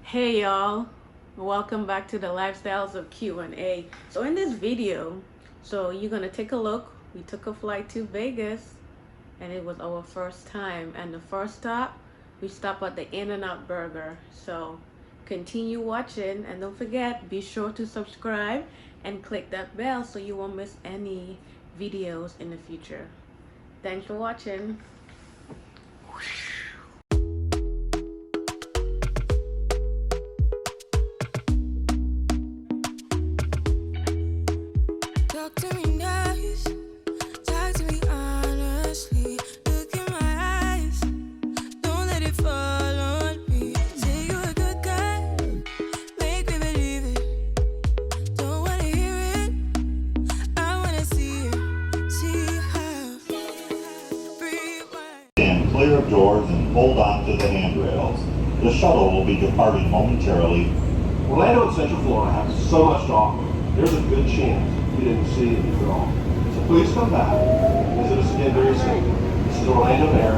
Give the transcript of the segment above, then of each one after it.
Hey y'all, welcome back to the Lifestyles of Q&A. So in this video, you're gonna take a look. We took a flight to Vegas and it was our first time, and the first stop, we stopped at the In-N-Out Burger. So continue watching, and don't forget, be sure to subscribe and click that bell so you won't miss any videos in the future. Thanks for watching. Talk to me nice, talk to me honestly. Look in my eyes, don't let it fall on me. Say you're a good guy, make me believe it. Don't wanna hear it, I wanna see how. Rewind. Stand clear of doors and hold on to the handrails. The shuttle will be departing momentarily. Orlando and Central Florida have so much to offer. There's a good chance we didn't see it at all. So please come back. Visit us again very soon. This is Orlando Air.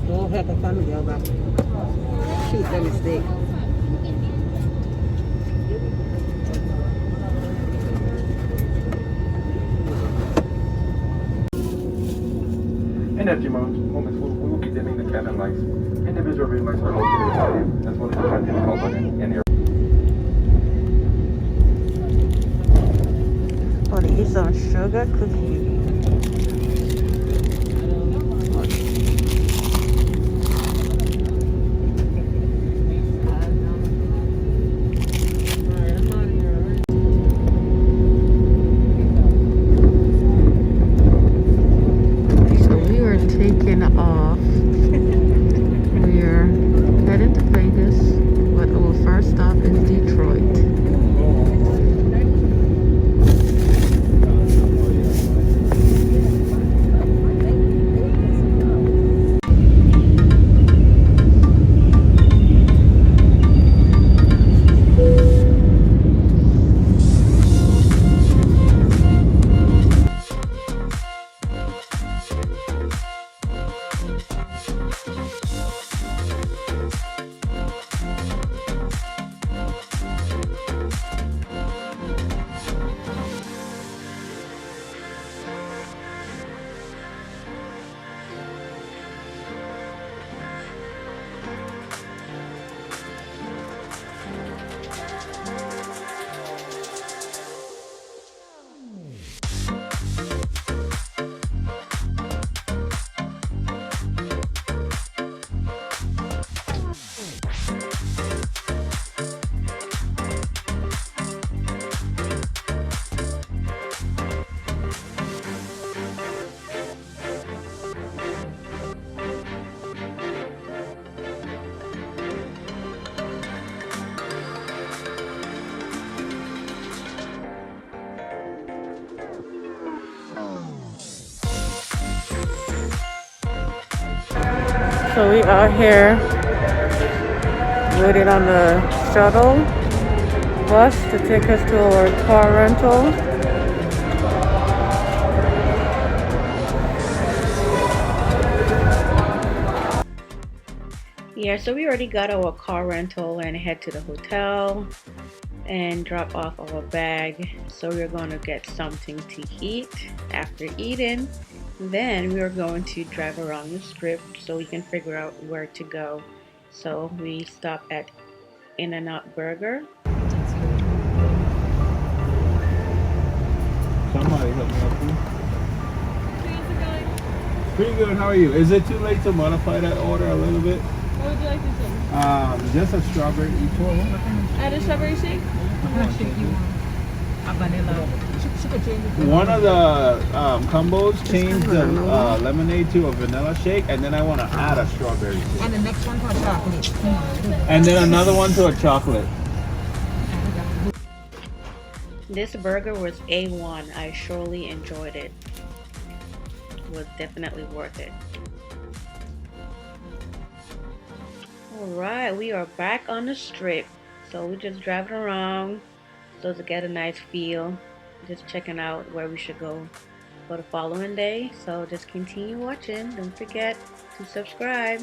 Don't have a family over. Shoot the mistake. In a few moments, we will be dimming the cabin lights. Individual room lights are located beside you, as well as the front intercom button and air. Oh, they eat some sugar cookie. So we are taking off. We are heading to Vegas, but our first stop is Detroit. So we are here waiting on the shuttle bus to take us to our car rental. Yeah, so we already got our car rental and head to the hotel and drop off our bag. So we're going to get something to eat. After eating, then we are going to drive around the strip so we can figure out where to go. So we stop at In-N-Out Burger. Somebody help me out, please. Pretty good. How are you? Is it too late to modify that order a little bit? What would you like to say? Just a strawberry each one. Add a strawberry shake? One of the combos changed the lemonade to a vanilla shake, and then I want to add a strawberry shake. And the next one for chocolate. And then another one to a chocolate. This burger was A1. I surely enjoyed it. It was definitely worth it. Alright, we are back on the strip. So we're just driving around so to get a nice feel. Just checking out where we should go for the following day. So just continue watching. Don't forget to subscribe.